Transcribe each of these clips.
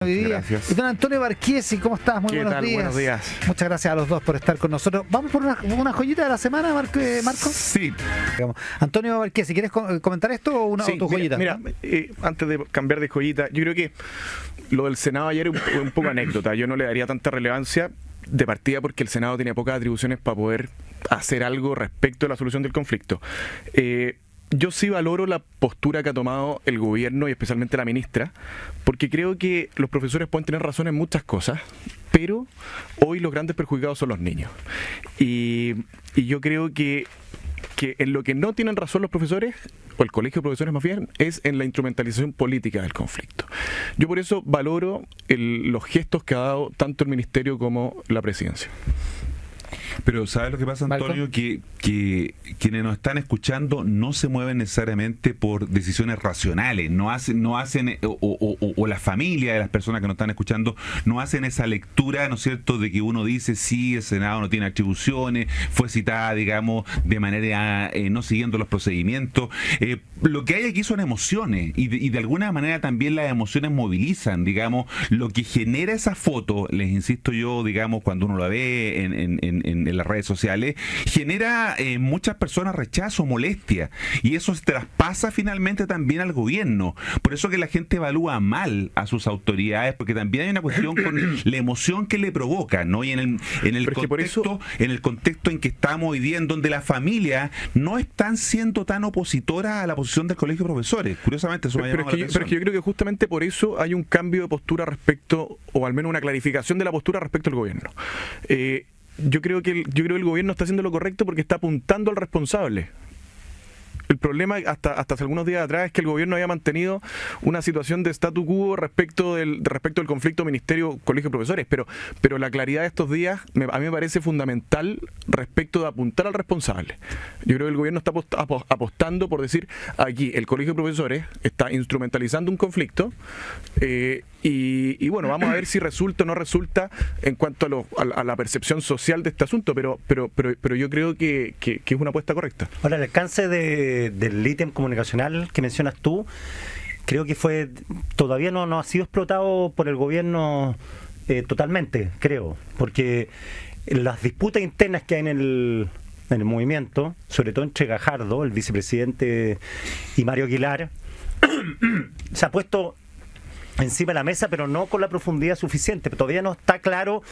Gracias. Y don Antonio Barquiesi, ¿cómo estás? Muy buenos días. Buenos días. Muchas gracias a los dos por estar con nosotros. ¿Vamos por una joyita de la semana, Marco? Sí. Antonio Barquiesi, ¿quieres comentar esto o Sí, tu joyita? Mira, antes de cambiar de joyita, yo creo que lo del Senado ayer es un poco anécdota. Yo no le daría tanta relevancia de partida porque el Senado tenía pocas atribuciones para poder hacer algo respecto a la solución del conflicto. Yo sí valoro la postura que ha tomado el gobierno y especialmente la ministra, porque creo que los profesores pueden tener razón en muchas cosas, pero hoy los grandes perjudicados son los niños. Y yo creo que en lo que no tienen razón los profesores, o el colegio de profesores más bien, es en la instrumentalización política del conflicto. Yo por eso valoro los gestos que ha dado tanto el ministerio como la presidencia. Pero ¿sabes lo que pasa, Antonio? Que quienes nos están escuchando no se mueven necesariamente por decisiones racionales, no hacen o la familia de las personas que nos están escuchando no hacen esa lectura, ¿no es cierto?, de que uno dice, sí, el Senado no tiene atribuciones, fue citada, digamos, de manera no siguiendo los procedimientos. Lo que hay aquí son emociones y de alguna manera también las emociones movilizan, digamos, lo que genera esa foto, les insisto yo, digamos, cuando uno la ve en las redes sociales, genera muchas personas rechazo, molestia, y eso se traspasa finalmente también al gobierno. Por eso que la gente evalúa mal a sus autoridades, porque también hay una cuestión con la emoción que le provoca, ¿no? Y en el contexto en que estamos hoy día, en donde las familias no están siendo tan opositoras a la posición del colegio de profesores. Curiosamente, eso me ha llamado la atención. Pero es que yo creo que justamente por eso hay un cambio de postura respecto, o al menos una clarificación de la postura respecto al gobierno. Yo creo que el gobierno está haciendo lo correcto porque está apuntando al responsable. El problema hasta hace algunos días atrás es que el gobierno había mantenido una situación de statu quo respecto del conflicto ministerio-colegio de profesores, pero la claridad de estos días a mí me parece fundamental respecto de apuntar al responsable. Yo creo que el gobierno está apostando por decir, aquí el colegio de profesores está instrumentalizando un conflicto y bueno, vamos a ver si resulta o no resulta en cuanto a la percepción social de este asunto, pero yo creo que es una apuesta correcta. Ahora, el alcance del ítem comunicacional que mencionas tú, creo que todavía no ha sido explotado por el gobierno totalmente, creo, porque las disputas internas que hay en el movimiento, sobre todo entre Gajardo, el vicepresidente, y Mario Aguilar, se ha puesto encima de la mesa, pero no con la profundidad suficiente. Todavía no está claro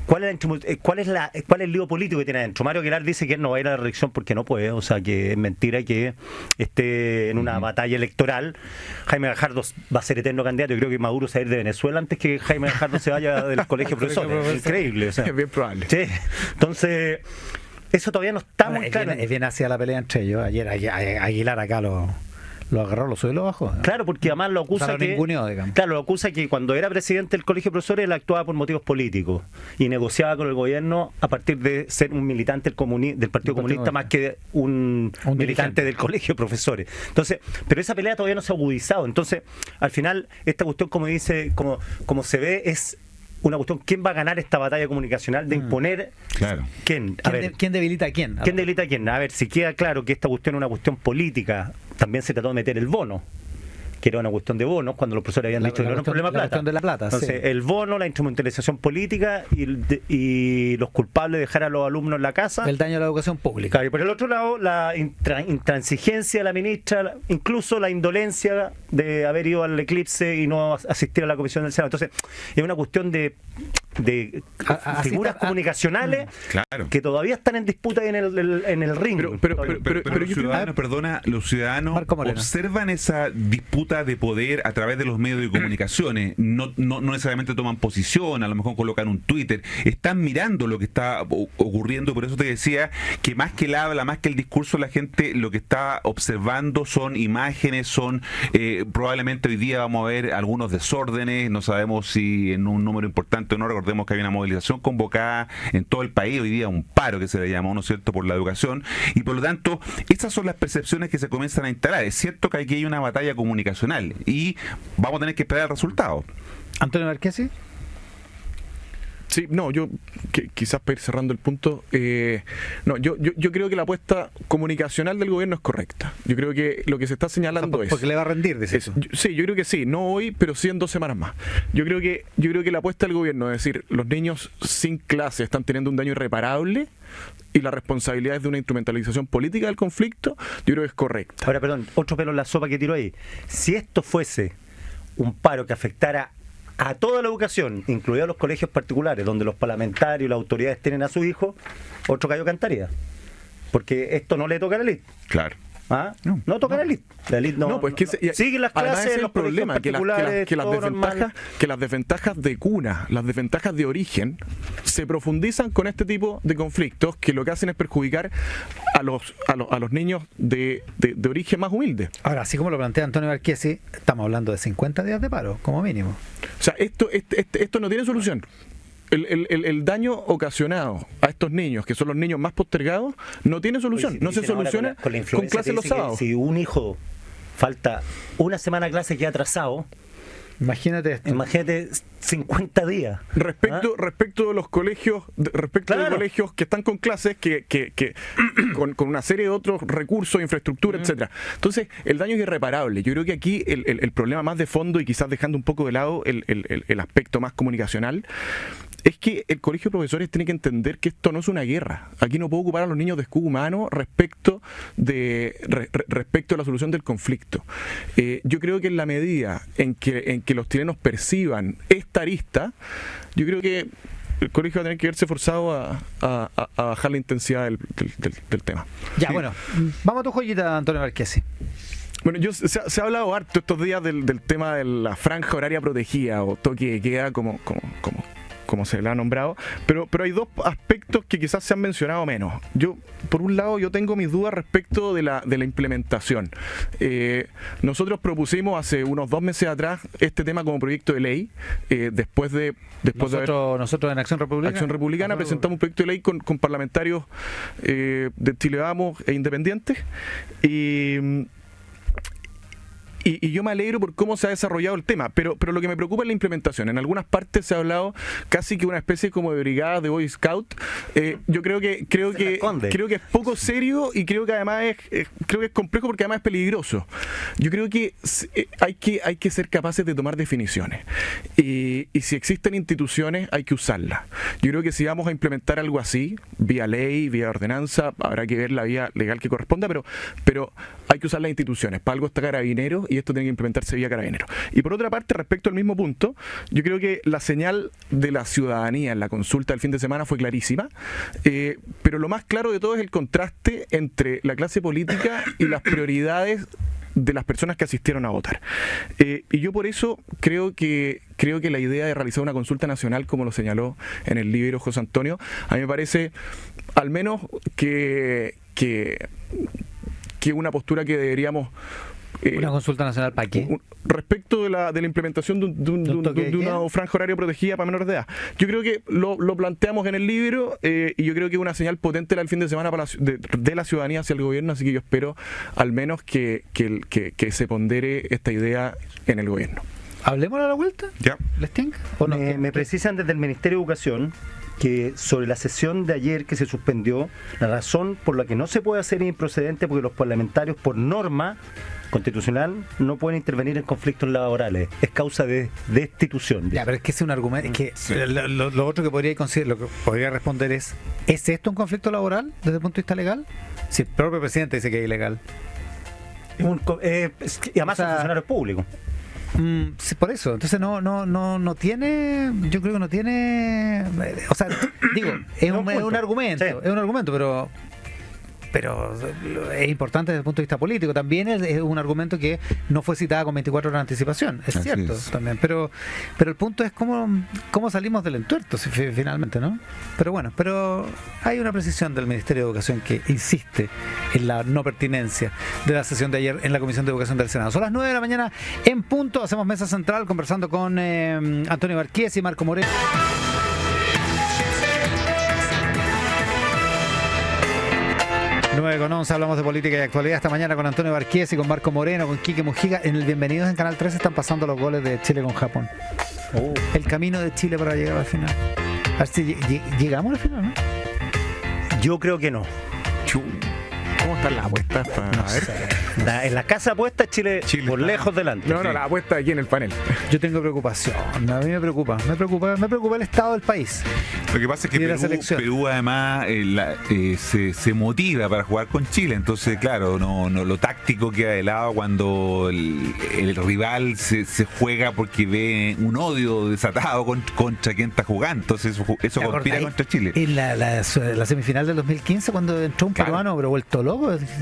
cuál es el lío político que tiene adentro. Mario Aguilar dice que él no va a ir a la reelección porque no puede, o sea que es mentira que esté en una batalla electoral. Jaime Gajardo va a ser eterno candidato. Yo creo que Maduro se va a ir de Venezuela antes que Jaime Gajardo se vaya del colegio de profesores. Es increíble. O sea. Es bien probable. Sí. Entonces, eso todavía no está muy claro. Es bien hacia la pelea entre ellos. Ayer Aguilar acá lo agarró, lo subió y lo bajó. Claro, porque además lo acusa lo acusa que cuando era presidente del colegio de profesores él actuaba por motivos políticos y negociaba con el gobierno a partir de ser un militante del Partido Comunista más que un militante del colegio de profesores. Entonces, pero esa pelea todavía no se ha agudizado. Entonces, al final, esta cuestión, como se ve, es una cuestión, ¿quién va a ganar esta batalla comunicacional de imponer? Claro. ¿Quién debilita a quién? ¿Quién debilita a quién? A ver, si queda claro que esta cuestión es una cuestión política, también se trató de meter el bono, que era una cuestión de bonos, cuando los profesores habían dicho que no era un problema de la plata. Entonces, sí. El bono, la instrumentalización política y los culpables de dejar a los alumnos en la casa. El daño a la educación pública. Claro, y por el otro lado, la intransigencia de la ministra, incluso la indolencia de haber ido al eclipse y no asistir a la comisión del Senado. Entonces, es una cuestión de figuras comunicacionales que todavía están en disputa en el ring. Pero los ciudadanos, los ciudadanos observan esa disputa de poder a través de los medios de comunicaciones, no necesariamente toman posición, a lo mejor colocan un Twitter, están mirando lo que está ocurriendo. Por eso te decía que más que el habla, más que el discurso, la gente lo que está observando son imágenes, probablemente hoy día vamos a ver algunos desórdenes, no sabemos si en un número importante o no. Recordemos que hay una movilización convocada en todo el país, hoy día un paro que se le llamó, ¿no es cierto?, por la educación, y por lo tanto esas son las percepciones que se comienzan a instalar. Es cierto que aquí hay una batalla comunicacional y vamos a tener que esperar el resultado. Antonio Barquiesi. Sí, no, quizás para ir cerrando el punto, yo creo que la apuesta comunicacional del gobierno es correcta. Yo creo que lo que se está señalando es... Porque le va a rendir, dice eso. Sí, yo creo que sí, no hoy, pero sí en 2 semanas más. Yo creo que la apuesta del gobierno, es decir, los niños sin clase están teniendo un daño irreparable y la responsabilidad es de una instrumentalización política del conflicto, yo creo que es correcta. Ahora, perdón, otro pelo en la sopa que tiró ahí. Si esto fuese un paro que afectara a toda la educación, incluidos los colegios particulares, donde los parlamentarios y las autoridades tienen a sus hijos, otro gallo cantaría. Porque esto no le toca a la élite. Claro. ¿Ah? No toca a la élite. La élite no, pues que siguen las clases, es el los colegios problema, particulares, que las desventajas de cuna, las desventajas de origen, se profundizan con este tipo de conflictos que lo que hacen es perjudicar a los niños de origen más humilde. Ahora, así como lo plantea Antonio Barquiesi, estamos hablando de 50 días de paro, como mínimo. O sea, esto no tiene solución. El daño ocasionado a estos niños, que son los niños más postergados, no tiene solución. Oye, no se soluciona con clases los sábados. Si un hijo falta una semana a clase ya atrasado, imagínate esto. Imagínate 50 días. Respecto de los colegios, de colegios que están con clases, con una serie de otros recursos, infraestructura, etcétera. Entonces, el daño es irreparable. Yo creo que aquí el problema más de fondo, y quizás dejando un poco de lado el aspecto más comunicacional, es que el colegio de profesores tiene que entender que esto no es una guerra. Aquí no puedo ocupar a los niños de escudo humano respecto de la solución del conflicto. Yo creo que en la medida en que los chilenos perciban esta arista, yo creo que el colegio va a tener que verse forzado a bajar la intensidad del tema. Ya, bueno, vamos a tu joyita, Antonio Barquiesi. Bueno, se ha hablado harto estos días del tema de la franja horaria protegida o toque de queda, como se le ha nombrado, pero hay 2 aspectos que quizás se han mencionado menos. Por un lado, yo tengo mis dudas respecto de la implementación. Nosotros propusimos hace unos 2 meses atrás este tema como proyecto de ley, después de nosotros en Acción Republicana presentamos un proyecto de ley con parlamentarios de Chile Vamos e independientes, y yo me alegro por cómo se ha desarrollado el tema, pero lo que me preocupa es la implementación. En algunas partes se ha hablado casi que una especie como de brigada de Boy Scout. Yo creo que es poco serio, y creo que además es complejo, porque además es peligroso. Yo creo que hay que ser capaces de tomar definiciones, y si existen instituciones hay que usarlas. Yo creo que si vamos a implementar algo así, vía ley, vía ordenanza, habrá que ver la vía legal que corresponda, pero hay que usar las instituciones. Para algo está Carabineros, y esto tiene que implementarse vía Carabineros. Y por otra parte, respecto al mismo punto, yo creo que la señal de la ciudadanía en la consulta del fin de semana fue clarísima, pero lo más claro de todo es el contraste entre la clase política y las prioridades de las personas que asistieron a votar. Y yo por eso creo que la idea de realizar una consulta nacional, como lo señaló en el libro José Antonio, a mí me parece al menos que una postura que deberíamos... ¿Una consulta nacional para qué? Respecto de la implementación de una franja horaria protegida para menores de edad. Yo creo que lo planteamos en el libro, y yo creo que es una señal potente el fin de semana de la ciudadanía hacia el gobierno, así que yo espero al menos que se pondere esta idea en el gobierno. ¿Hablemos a la vuelta? Ya. ¿Les tinca? Me precisan desde el Ministerio de Educación que sobre la sesión de ayer que se suspendió, la razón por la que no se puede hacer es improcedente, porque los parlamentarios, por norma constitucional, no pueden intervenir en conflictos laborales. Es causa de destitución. Ya, pero es que es un argumento. Es que lo otro que podría responder es esto un conflicto laboral desde el punto de vista legal? Si el propio presidente dice que es ilegal. Y además son funcionarios públicos. Sí, por eso, entonces no tiene, yo creo que no tiene, o sea, digo, es un argumento, sí. Es un argumento, pero es importante desde el punto de vista político. También es un argumento que no fue citada con 24 horas de anticipación, es cierto, también, pero el punto es cómo salimos del entuerto finalmente, ¿no? Pero hay una precisión del Ministerio de Educación que insiste en la no pertinencia de la sesión de ayer en la Comisión de Educación del Senado. Son las 9 de la mañana en punto, hacemos mesa central conversando con Antonio Barquiesi y Marco Moreno. 9:11, hablamos de política y actualidad esta mañana con Antonio Barquiesi, con Marco Moreno, con Quique Mujica. En el Bienvenidos en Canal 13 están pasando los goles de Chile con Japón. El camino de Chile para llegar al final. A ver si llegamos al final, ¿no? Yo creo que no. ¿Cómo están las apuestas? A ver. En la casa apuesta Chile por lejos delante. No, la apuesta aquí en el panel. Yo tengo preocupación, a mí me preocupa el estado del país. Lo que pasa es que Y de la selección. Perú además se motiva para jugar con Chile, entonces claro, no lo táctico queda de lado cuando el rival se juega porque ve un odio desatado contra quien está jugando, entonces eso conspira contra Chile. En la semifinal del 2015 cuando entró un peruano pero vuelto loco,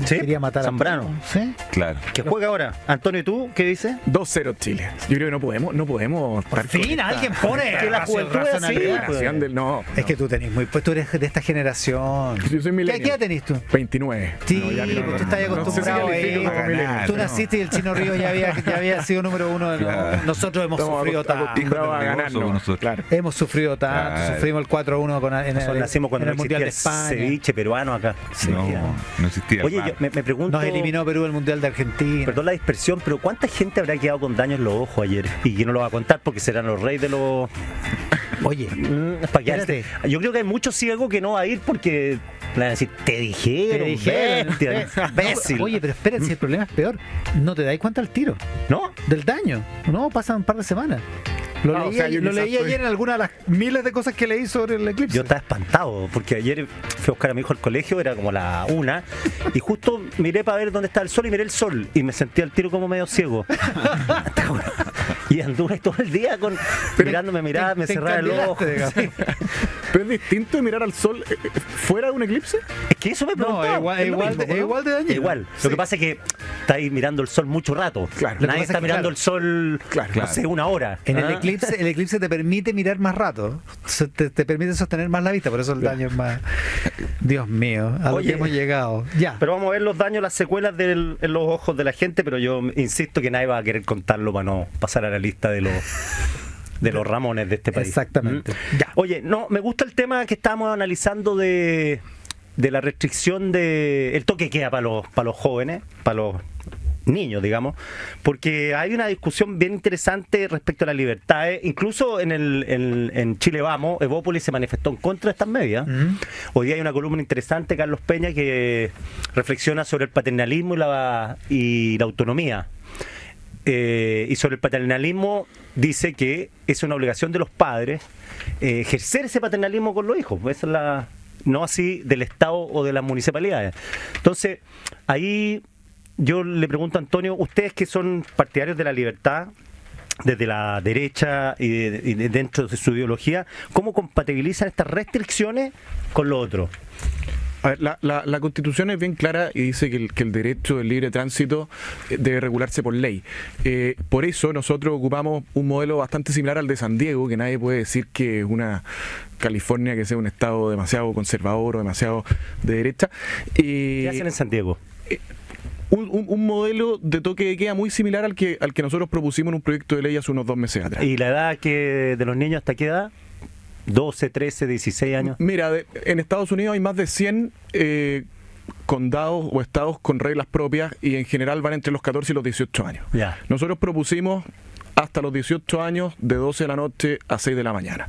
quería matar Zambrano. a ¿sí? Claro. Que juega ahora. Antonio, ¿y tú qué dices? 2-0 Chile. Yo creo que no podemos Por estar con fin esta alguien pone que la juventud es así, declaración del no. Es que tú tenés pues tú eres de esta generación. Yo soy millennial. ¿Qué edad tenés tú? 29. Sí, No, ya pues tú estás no sé si acostumbrado califico ahí. como millennial, Tú no. naciste y el Chino Ríos ya había sido número uno. Claro. Nosotros hemos Estamos sufrido tanto. acostumbrados a ganar, Somos no. nosotros. Claro. Hemos sufrido tanto. Claro. Sufrimos el 4-1 Nosotros nacimos cuando en el no Mundial existía de el España. ceviche peruano acá. No existía. Oye, yo me pregunto. Nos eliminó Perú del Mundial de Argentina. Perdón la dispersión, pero ¿cuánta gente habrá quedado con daños en los ojos ayer? Y que no lo va a contar porque serán los reyes de los. Oye, Espérate. Yo creo que hay muchos ciegos que no va a ir porque le van a decir, te dijeron, bestia, imbécil. Oye, pero espérate, si el problema es peor, no te dais cuenta al tiro ¿No? del daño. No, pasan un par de semanas. Lo Ah, leí, o sea, yo lo quizás leí estoy- ayer en alguna de las miles de cosas que leí sobre el eclipse. Yo estaba espantado porque ayer fui a buscar a mi hijo al colegio, era como la 1, y justo miré para ver dónde estaba el sol y miré el sol y me sentí al tiro como medio ciego. Y anduve todo el día mirándome, me te cerraba el ojo. encandilaste, digamos. Pero es distinto de mirar al sol fuera de un eclipse. Es que eso me No, preguntaba. es lo igual, mismo, es ¿no? igual de dañino. Igual. Sí. Lo que pasa es que estáis mirando el sol mucho rato. Claro. Lo que Nadie pasa está es que, mirando claro. el sol, Claro. no sé, una hora. En ¿Ah? el eclipse te permite mirar más rato, te permite sostener más la vista, por eso el daño es más. Dios mío, a lo Oye, que hemos llegado. Ya. Pero vamos a ver los daños, las secuelas en los ojos de la gente, pero yo insisto que nadie va a querer contarlo para no pasar a la lista de los Ramones de este país. Exactamente. Ya. Oye, no, me gusta el tema que estábamos analizando de la restricción de el toque de queda para los jóvenes, para los niños, digamos, porque hay una discusión bien interesante respecto a las libertades. Incluso en Chile Vamos, Evópolis se manifestó en contra de estas medidas. Hoy día hay una columna interesante, Carlos Peña, que reflexiona sobre el paternalismo y la autonomía. Y sobre el paternalismo dice que es una obligación de los padres ejercer ese paternalismo con los hijos. Esa es no así del Estado o de las municipalidades. Entonces, ahí yo le pregunto a Antonio, ustedes que son partidarios de la libertad desde la derecha y dentro de su ideología, ¿cómo compatibilizan estas restricciones con lo otro? A ver, la Constitución es bien clara y dice que el derecho del libre tránsito debe regularse por ley. Por eso nosotros ocupamos un modelo bastante similar al de San Diego, que nadie puede decir que es una California que sea un estado demasiado conservador o demasiado de derecha. ¿Qué hacen en San Diego? Un modelo de toque de queda muy similar al que nosotros propusimos en un proyecto de ley hace unos 2 meses atrás. ¿Y la edad de los niños hasta qué edad? 12, 13, 16 años. Mira, en Estados Unidos hay más de 100 condados o estados con reglas propias y en general van entre los 14 y los 18 años. Ya. Nosotros propusimos hasta los 18 años de 12 de la noche a 6 de la mañana.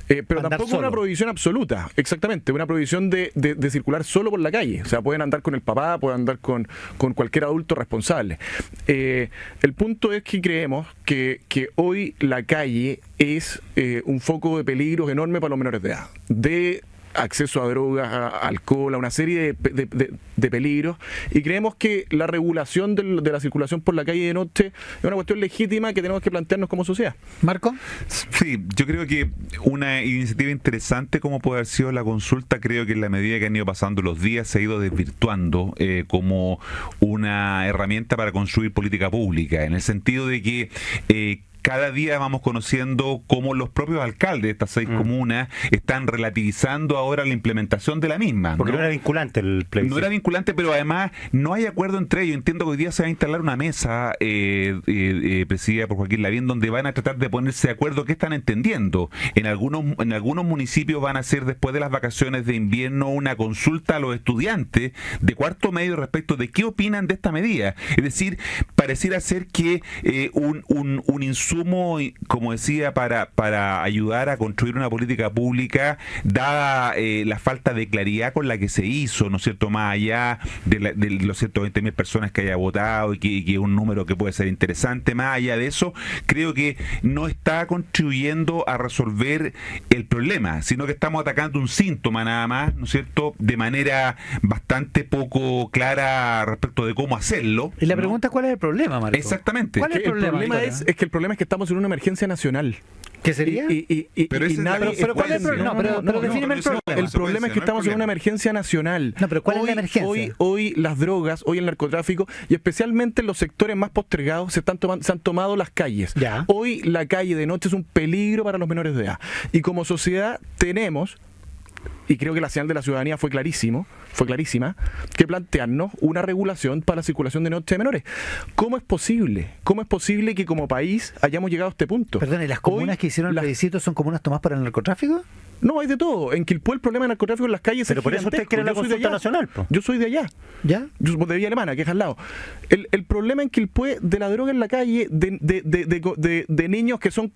Pero Andar tampoco solo. una prohibición absoluta, exactamente, una prohibición de circular solo por la calle. O sea, pueden andar con el papá, pueden andar con cualquier adulto responsable. El punto es que creemos que hoy la calle es un foco de peligros enorme para los menores de edad. De acceso a drogas, a alcohol, a una serie de peligros, y creemos que la regulación de la circulación por la calle de noche es una cuestión legítima que tenemos que plantearnos como sociedad. Marco. Sí, yo creo que una iniciativa interesante como puede haber sido la consulta, creo que en la medida que han ido pasando los días se ha ido desvirtuando como una herramienta para construir política pública, en el sentido de que cada día vamos conociendo cómo los propios alcaldes de estas 6 comunas están relativizando ahora la implementación de la misma. Porque no era vinculante el plebiscito. No era vinculante, pero además no hay acuerdo entre ellos. Entiendo que hoy día se va a instalar una mesa presidida por Joaquín Lavín, donde van a tratar de ponerse de acuerdo qué están entendiendo. En algunos municipios van a hacer después de las vacaciones de invierno una consulta a los estudiantes de cuarto medio respecto de qué opinan de esta medida. Es decir, pareciera ser que un insumo insumo, como decía, para ayudar a construir una política pública, dada la falta de claridad con la que se hizo, ¿no es cierto?, más allá de los 120.000 personas que haya votado y que es un número que puede ser interesante, más allá de eso, creo que no está contribuyendo a resolver el problema, sino que estamos atacando un síntoma nada más, ¿no es cierto?, de manera bastante poco clara respecto de cómo hacerlo. Y la ¿no? pregunta es: ¿cuál es el problema, Marco? Exactamente. ¿Cuál es el problema? Es que el problema es que estamos en una emergencia nacional. ¿Qué sería? Pero ese es la pero ¿cuál es el problema? Pero defíneme el problema. El problema es que estamos en una emergencia nacional. No, pero ¿cuál es la emergencia? Hoy las drogas, hoy el narcotráfico y especialmente en los sectores más postergados se han tomado las calles. Ya. Hoy la calle de noche es un peligro para los menores de edad. Y como sociedad tenemos, y creo que la señal de la ciudadanía fue clarísima, que plantearnos una regulación para la circulación de noche de menores. ¿Cómo es posible? ¿Cómo es posible que como país hayamos llegado a este punto? Perdón, ¿y las comunas que hicieron el plebiscito son comunas tomadas para el narcotráfico? No, hay de todo. En Quilpué el problema del narcotráfico en las calles Pero es por eso usted gigantesco. quiere la Yo soy de consulta allá. nacional, po. Yo soy de allá. ¿Ya? Yo soy de Villa Alemana, que es al lado. El problema en Quilpué de la droga en la calle, de niños que son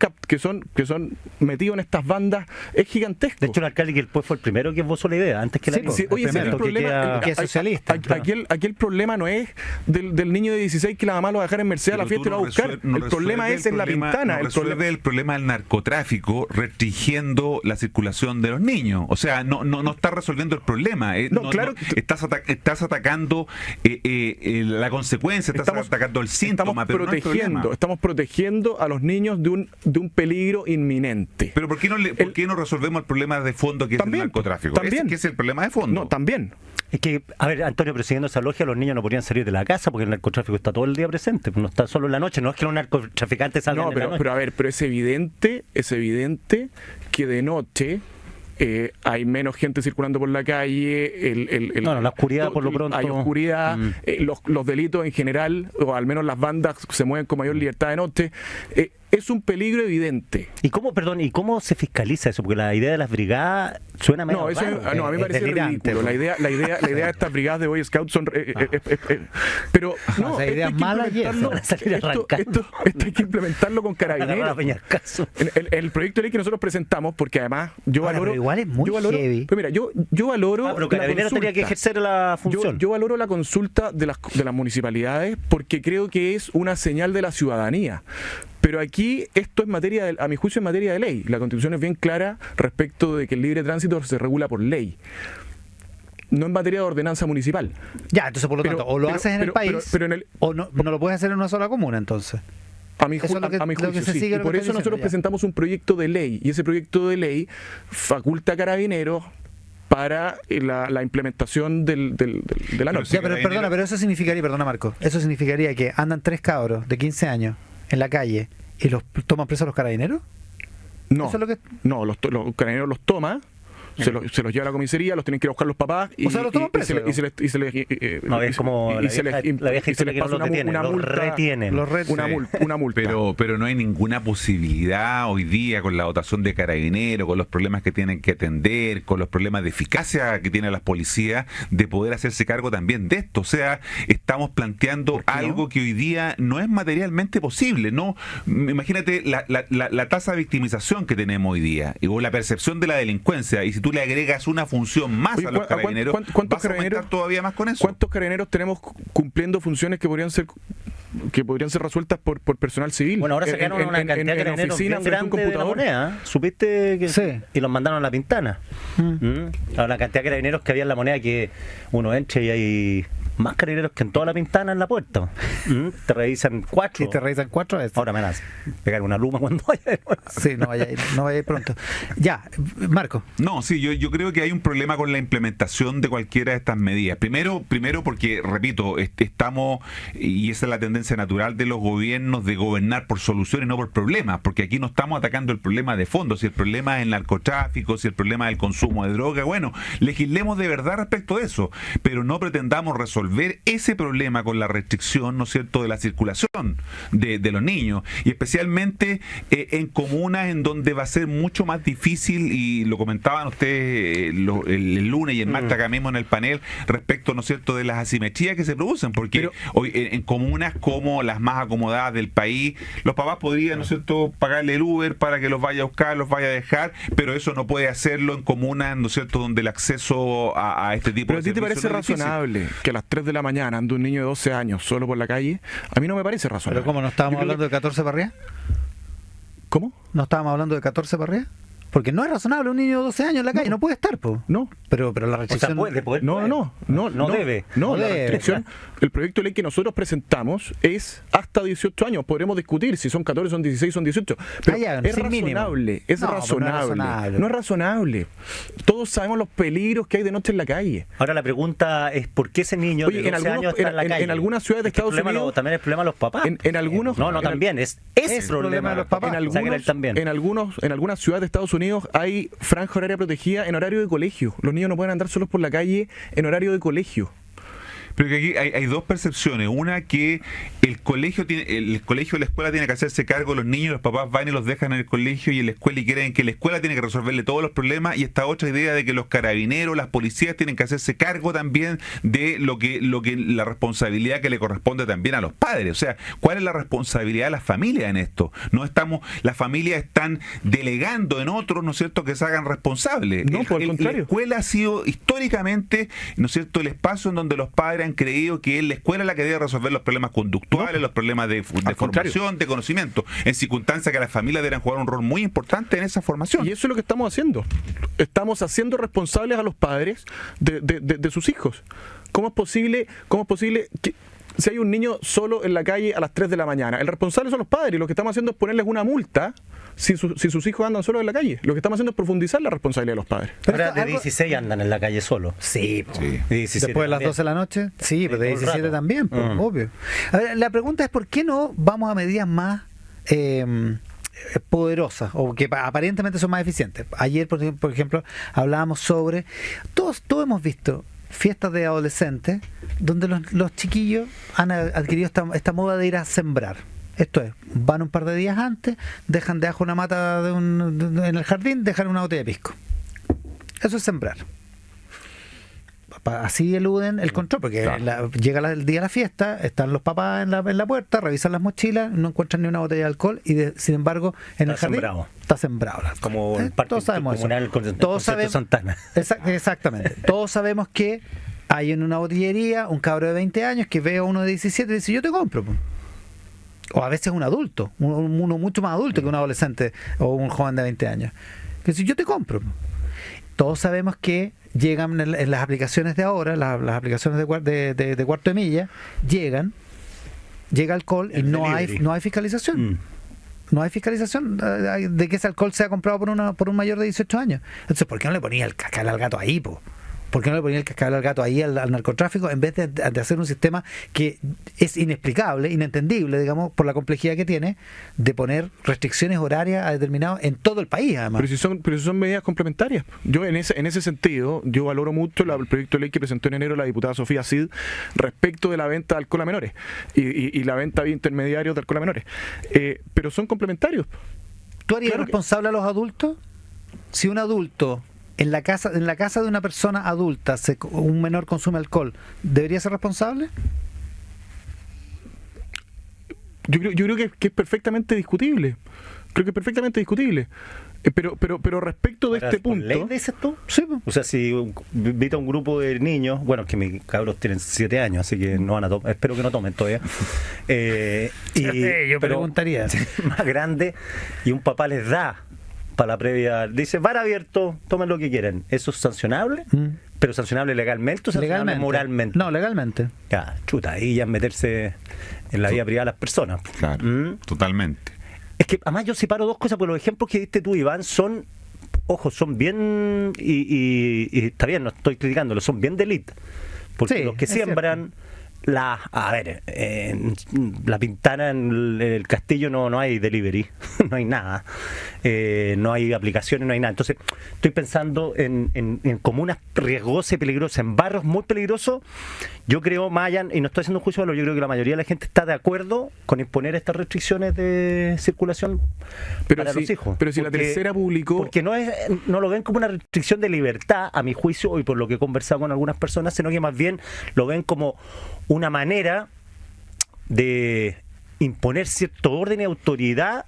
metidos en estas bandas, es gigantesco. De hecho, el alcalde que después fue el primero que esbozó la idea, antes que la Sí, Oye, ese es el primero, problema. que es socialista. Aquí el problema no es del niño de 16 que la mamá lo va a dejar en Mercedes a la Pero fiesta y lo va a buscar. El problema es en la Pintana. El problema del narcotráfico restringiendo la circulación de los niños. O sea, no está resolviendo el problema. Estás atacando la consecuencia, estás atacando el síntoma, pero no el problema. Estamos protegiendo a los niños de un peligro inminente. Pero ¿por qué no resolvemos el problema de fondo que es el narcotráfico? También. ¿Qué es el problema de fondo? No, también. Es que, a ver, Antonio, pero siguiendo esa lógica, los niños no podrían salir de la casa porque el narcotráfico está todo el día presente, no está solo en la noche, no es que los narcotraficantes salgan en la noche. Pero es evidente que de noche hay menos gente circulando por la calle. La oscuridad por lo pronto. Hay oscuridad, los delitos en general, o al menos las bandas se mueven con mayor libertad de noche. Es un peligro evidente. ¿Y cómo se fiscaliza eso? Porque la idea de las brigadas suena medio raro. A mí me parece delirante, ridículo. La idea de estas brigadas de Boy Scouts son... pero no, esa idea es mala y esto hay que implementarlo con carabineros. El proyecto de ley que nosotros presentamos, porque además yo valoro... Pero igual es muy heavy. Pero mira, yo valoro... pero Carabineros tenía que ejercer la función. Yo valoro la consulta de las municipalidades porque creo que es una señal de la ciudadanía. Pero aquí esto es a mi juicio, es materia de ley. La Constitución es bien clara respecto de que el libre tránsito se regula por ley, no en materia de ordenanza municipal. Ya, entonces por lo tanto, o lo haces en el país, o no lo puedes hacer en una sola comuna, entonces. A mi juicio, sí. Y por eso nosotros presentamos un proyecto de ley, y ese proyecto de ley faculta a Carabineros para la implementación de la norma. Ya, pero eso significaría, Marco, eso significaría que andan 3 cabros de 15 años en la calle y los toman presos los carabineros. No, ¿Eso es lo que... no, los carabineros los toman, se los lleva a la comisaría, los tienen que ir a buscar los papás y, o sea, los toman presos. Y se les retienen. Una multa. Pero no hay ninguna posibilidad hoy día con la dotación de carabineros, con los problemas que tienen que atender, con los problemas de eficacia que tienen las policías, de poder hacerse cargo también de esto. O sea, estamos planteando algo que hoy día no es materialmente posible. No, imagínate la tasa de victimización que tenemos hoy día o la percepción de la delincuencia, y si tú le agregas una función más a los carabineros, ¿cuántos vas a aumentar todavía más con eso? ¿Cuántos carabineros tenemos cumpliendo funciones que podrían ser resueltas por personal civil? Bueno, ahora sacaron una cantidad de carabineros bien grande de la Moneda. ¿Supiste que sí? Y los mandaron a la Pintana. Ahora la cantidad de carabineros que había en la Moneda, que uno entra y hay más carabineros que en toda la Pintana en la puerta. Te revisan 4. Y te revisan 4 veces. Ahora me van a pegar una luma cuando vaya. Sí, no vaya a ir pronto. Ya, Marco. No, sí, yo creo que hay un problema con la implementación de cualquiera de estas medidas. Primero porque, repito, estamos, y esa es la tendencia natural de los gobiernos, de gobernar por soluciones y no por problemas, porque aquí no estamos atacando el problema de fondo. Si el problema es el narcotráfico, si el problema es el consumo de droga, bueno, legislemos de verdad respecto de eso, pero no pretendamos resolver resolver ese problema con la restricción, ¿no es cierto?, de la circulación de los niños, y especialmente en comunas en donde va a ser mucho más difícil, y lo comentaban ustedes el lunes y el martes acá mismo en el panel, respecto, ¿no es cierto?, de las asimetrías que se producen, porque hoy en comunas como las más acomodadas del país, los papás podrían, ¿no es cierto?, pagarle el Uber para que los vaya a buscar, los vaya a dejar, pero eso no puede hacerlo en comunas, ¿no es cierto?, donde el acceso a este tipo ¿Pero de a ti te parece razonable que a las 3 de la mañana ande un niño de 12 años solo por la calle? A mí no me parece razonable. ¿Pero cómo, no estábamos hablando de 14 para arriba? ¿Cómo? ¿No estábamos hablando de 14 para arriba? Porque no es razonable un niño de 12 años en la calle, no puede estar, po. No. Pero la restricción... O sea, puede. No debe. No, la restricción, el proyecto de ley que nosotros presentamos es hasta 18 años. Podremos discutir si son 14, son 16, son 18. Pero es razonable, razonable. No es razonable. Todos sabemos los peligros que hay de noche en la calle. Ahora la pregunta es, ¿por qué ese niño de 12 años está en la calle? En algunas ciudades de Estados Unidos... También es el problema de los papás. En algunos... también es problema de los papás. En algunas ciudades de Estados Unidos hay franja horaria protegida en horario de colegio. Los niños no pueden andar solos por la calle en horario de colegio. Pero que aquí hay dos percepciones. Una, que el colegio o la escuela tiene que hacerse cargo de los niños, los papás van y los dejan en el colegio y en la escuela, y creen que la escuela tiene que resolverle todos los problemas, y esta otra idea de que los carabineros, las policías tienen que hacerse cargo también de lo que la responsabilidad que le corresponde también a los padres. O sea, ¿cuál es la responsabilidad de las familias en esto? Las familias están delegando en otros, ¿no es cierto?, que se hagan responsables. No, por el contrario. La escuela ha sido históricamente, ¿no es cierto?, el espacio en donde los padres han creído que es la escuela la que debe resolver los problemas conductuales, los problemas de formación, de conocimiento, en circunstancias que las familias deberán jugar un rol muy importante en esa formación. Y eso es lo que estamos haciendo. Estamos haciendo responsables a los padres de sus hijos. ¿Cómo es posible que si hay un niño solo en la calle a las 3 de la mañana, el responsable son los padres, y lo que estamos haciendo es ponerles una multa si sus hijos andan solos en la calle? Lo que estamos haciendo es profundizar la responsabilidad de los padres. Ahora de 16 andan en la calle solo. Sí, sí. Después de las 12 de la noche, sí, pero de 17 también, obvio. A ver, la pregunta es, ¿por qué no vamos a medidas más poderosas o que aparentemente son más eficientes? Ayer, por ejemplo, hablábamos sobre, todos hemos visto fiestas de adolescentes donde los chiquillos han adquirido esta moda de ir a sembrar. Esto es, van un par de días antes, dejan debajo una mata en el jardín, dejan una botella de pisco. Eso es sembrar. Así eluden el control, porque llega el día de la fiesta, están los papás en la puerta, revisan las mochilas, no encuentran ni una botella de alcohol, y sin embargo en el jardín está sembrado. Como el parque comunal con todos sabemos, Santana. Exactamente. Todos sabemos que hay en una botillería un cabro de 20 años que ve a uno de 17 y dice, yo te compro. O a veces un adulto, uno mucho más adulto que un adolescente o un joven de 20 años, que dice, yo te compro. Todos sabemos que llegan en las aplicaciones de ahora, las aplicaciones de cuarto de milla, llega alcohol y no hay fiscalización. No hay fiscalización de que ese alcohol sea comprado por un mayor de 18 años. Entonces, ¿por qué no le ponía el cascabel al gato ahí, po? ¿Por qué no le ponía el cascabel al gato ahí al narcotráfico, en vez de hacer un sistema que es inexplicable, inentendible, digamos, por la complejidad que tiene, de poner restricciones horarias a determinados en todo el país, además? Pero si son medidas complementarias. Yo en ese sentido, yo valoro mucho el proyecto de ley que presentó en enero la diputada Sofía Cid respecto de la venta de alcohol a menores y la venta de intermediarios de alcohol a menores. Pero son complementarios. ¿Tú harías responsable a los adultos? Si un adulto en la casa de una persona adulta un menor consume alcohol, ¿debería ser responsable? Yo creo que es perfectamente discutible. Creo que es perfectamente discutible. Pero respecto de este punto... ¿Ley dices tú? Sí. O sea, si invita a un grupo de niños, bueno, es que mis cabros tienen 7 años, así que no van a tomar, espero que no tomen todavía. Yo preguntaría. Más grande, y un papá les da para la previa, dice, bar abierto, tomen lo que quieran. ¿Eso es sancionable? ¿Pero sancionable legalmente o sancionable moralmente? No, legalmente. Ya, chuta, ahí ya es meterse en la vida privada de las personas. Claro, totalmente. Es que además yo separo dos cosas, porque los ejemplos que diste tú, Iván, son bien, y está bien, no estoy criticándolo, son bien de élite. Porque sí, los que siembran A ver, en La Pintana, en el Castillo no hay delivery, no hay nada, no hay aplicaciones, no hay nada. Entonces, estoy pensando en comunas riesgosas y peligrosas, en barrios muy peligrosos. Yo creo, Mayan, y no estoy haciendo un juicio de valor, yo creo que la mayoría de la gente está de acuerdo con imponer estas restricciones de circulación para los hijos. Pero si la tercera publicó... Porque no lo ven como una restricción de libertad, a mi juicio, y por lo que he conversado con algunas personas, sino que más bien lo ven como una manera de imponer cierto orden y autoridad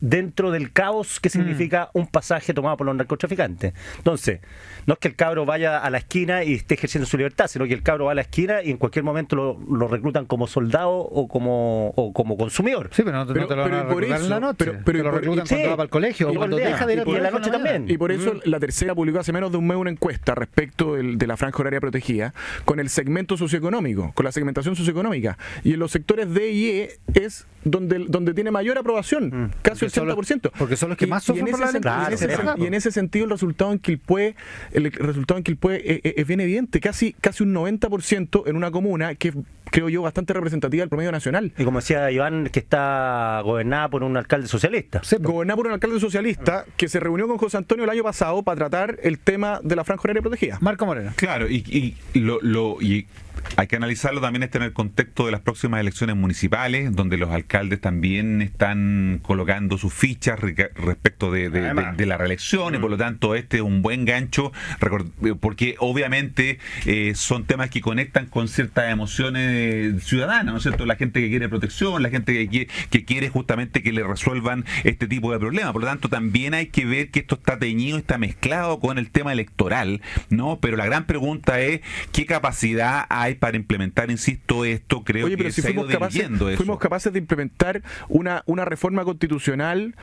dentro del caos que significa un pasaje tomado por los narcotraficantes. Entonces, no es que el cabro vaya a la esquina y esté ejerciendo su libertad, sino que el cabro va a la esquina y en cualquier momento lo reclutan como soldado o como consumidor. Sí, pero no te lo van a reclutar en la noche. Pero lo reclutan cuando va para el colegio o cuando deja de ir y en la noche también. Y por eso la tercera publicó hace menos de un mes una encuesta respecto de la franja horaria protegida con el segmento socioeconómico, con la segmentación socioeconómica. Y en los sectores D y E es donde tiene mayor aprobación, casi el 80%. Porque son los que más sufren por la y en ese sentido el resultado en Quilpué es bien evidente, casi un 90% en una comuna que creo yo bastante representativa del promedio nacional. Y como decía Iván, que está gobernada por un alcalde socialista. Sí, gobernada por un alcalde socialista que se reunió con José Antonio el año pasado para tratar el tema de la franja horaria protegida. Marco Moreno. Claro, y hay que analizarlo también en el contexto de las próximas elecciones municipales, donde los alcaldes también están colocando sus fichas respecto de la reelección, y por lo tanto este es un buen gancho, porque obviamente son temas que conectan con ciertas emociones ciudadanas, ¿no es cierto? La gente que quiere protección, la gente que quiere justamente que le resuelvan este tipo de problemas. Por lo tanto, también hay que ver que esto está teñido, está mezclado con el tema electoral, ¿no? Pero la gran pregunta es ¿qué capacidad hay para implementar, insisto, esto? Creo que si se ha ido diluyendo eso. Fuimos capaces de implementar una reforma constitucional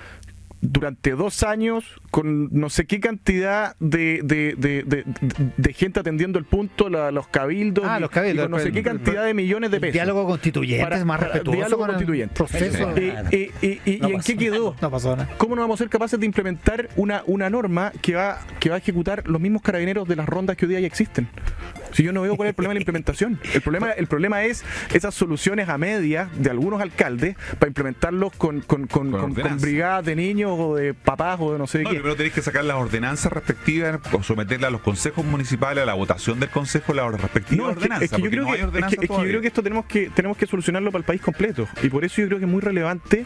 durante 2 años con no sé qué cantidad de gente atendiendo el punto, los cabildos, los cabildos, y con no sé qué cantidad de millones de pesos. Diálogo constituyente es más respetuoso. Diálogo constituyente. Proceso. ¿Y en qué quedó? No pasó nada. ¿Cómo no vamos a ser capaces de implementar una norma que va a ejecutar los mismos carabineros de las rondas que hoy día ya existen? Si yo no veo cuál es el problema de la implementación. El problema es esas soluciones a medias de algunos alcaldes para implementarlos con brigadas de niños o de papás o de no sé qué. Primero tenéis que sacar las ordenanzas respectivas o someterlas a los consejos municipales, a la votación del consejo, las respectivas ordenanzas. Yo creo que esto tenemos que solucionarlo para el país completo. Y por eso yo creo que es muy relevante,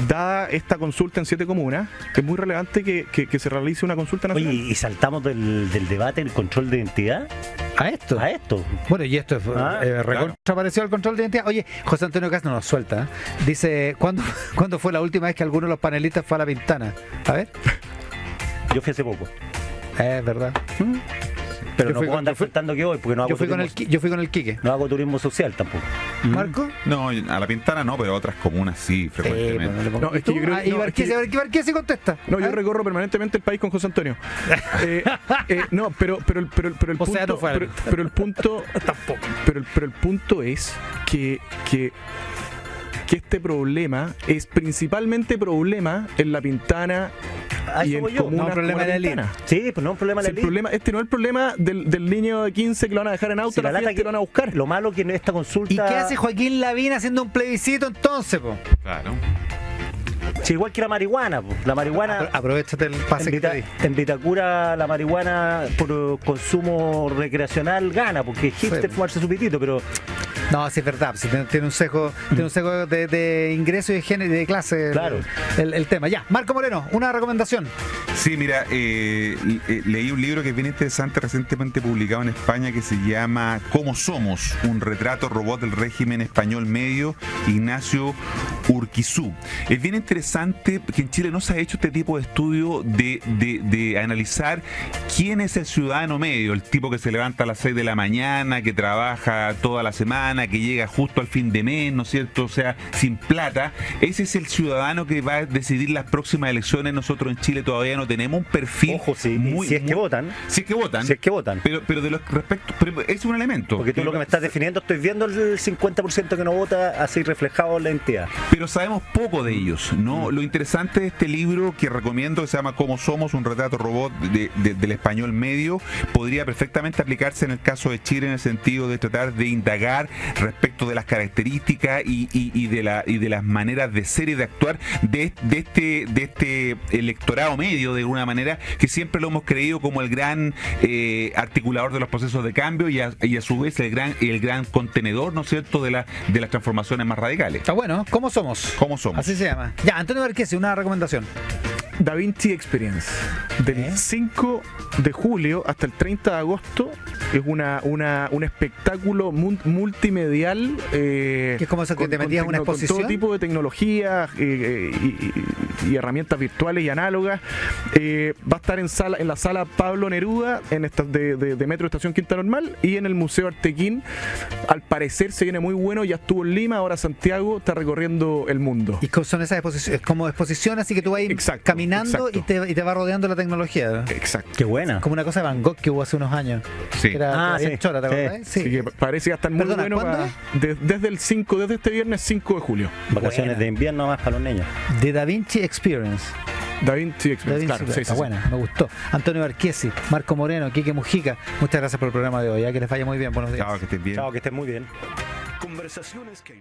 dada esta consulta en 7 comunas, es muy relevante que se realice una consulta nacional. Oye, y saltamos del debate del control de identidad a esto. Bueno, y esto es recontra parecido al control de identidad. Oye, José Antonio Castro nos suelta. Dice, ¿cuándo fue la última vez que alguno de los panelistas fue a La Pintana? A ver. Yo fui hace poco. Es verdad. Pero no puedo andar faltando que voy, porque no hago yo fui con el Quique. No hago turismo social tampoco. ¿Marco? No, a La Pintana no, pero a otras comunas sí, frecuentemente. No, es que yo creo que Ibarquese contesta. No, yo recorro permanentemente el país con José Antonio. No, pero el punto, o sea, no fue pero el punto tampoco. Pero el punto es que este problema es principalmente problema en La Pintana y en comunas como La Pintana. Sí, pues no es un problema de la ley. Este no es el problema del niño de 15 que lo van a dejar en auto, la fiesta que lo van a buscar. Lo malo que esta consulta... ¿Y qué hace Joaquín Lavín haciendo un plebiscito entonces, po? Claro. Sí, igual que la marihuana. La marihuana... Aprovechate el pase que te di. En Vitacura la marihuana por consumo recreacional gana, porque es hipster fumarse su pitito, pero... No, sí es verdad, tiene un sesgo de ingreso y de género y de clase. Claro. El tema. Ya, Marco Moreno, una recomendación. Sí, mira, leí un libro que es bien interesante, recientemente publicado en España, que se llama ¿Cómo somos? Un retrato robot del régimen español medio, Ignacio Urquizú. Es bien interesante que en Chile no se ha hecho este tipo de estudio de analizar quién es el ciudadano medio, el tipo que se levanta a las 6 de la mañana, que trabaja toda la semana, que llega justo al fin de mes, ¿no es cierto? O sea, sin plata. Ese es el ciudadano que va a decidir las próximas elecciones. Nosotros en Chile todavía no tenemos un perfil. Ojo, sí, si es que votan. Si es que votan. Si es que votan. Pero de los respecto, pero es un elemento. Porque tú lo que me estás definiendo, estoy viendo el 50% que no vota así reflejado en la entidad. Pero sabemos poco de ellos, ¿no? Lo interesante de este libro que recomiendo, que se llama ¿Cómo somos? Un retrato robot del español medio, podría perfectamente aplicarse en el caso de Chile, en el sentido de tratar de indagar respecto de las características y de las maneras de ser y de actuar de este electorado medio, de alguna manera, que siempre lo hemos creído como el gran articulador de los procesos de cambio y a su vez el gran contenedor, ¿no es cierto?, de las transformaciones más radicales. Está bueno, ¿cómo somos? ¿Cómo somos? Así se llama. Ya, Antonio Marquesi, una recomendación. Da Vinci Experience. Del 5 de julio hasta el 30 de agosto es un espectáculo multimedial. Que es como eso que te metías en una exposición. Con todo tipo de tecnologías y herramientas virtuales y análogas. Va a estar en la sala Pablo Neruda de Metro Estación Quinta Normal y en el Museo Artequín. Al parecer se viene muy bueno. Ya estuvo en Lima, ahora Santiago, está recorriendo el mundo. Y son esas exposiciones, como exposición, así que tú vas caminando y te va rodeando la tecnología. Exacto. Qué buena. Como una cosa de Van Gogh que hubo hace unos años. Sí. Que era bien chora, ¿te acuerdas? Sí. Así que parece que va a estar muy Perdona, bueno desde este viernes 5 de julio. Vacaciones de invierno más para los niños. The Da Vinci Experience. Da Vinci Experience, claro. Está buena, me gustó. Antonio Marquesi, Marco Moreno, Quique Mujica, muchas gracias por el programa de hoy. Que les vaya muy bien. Buenos días. Chao, que estén bien. Chao, que estén muy bien. Conversaciones que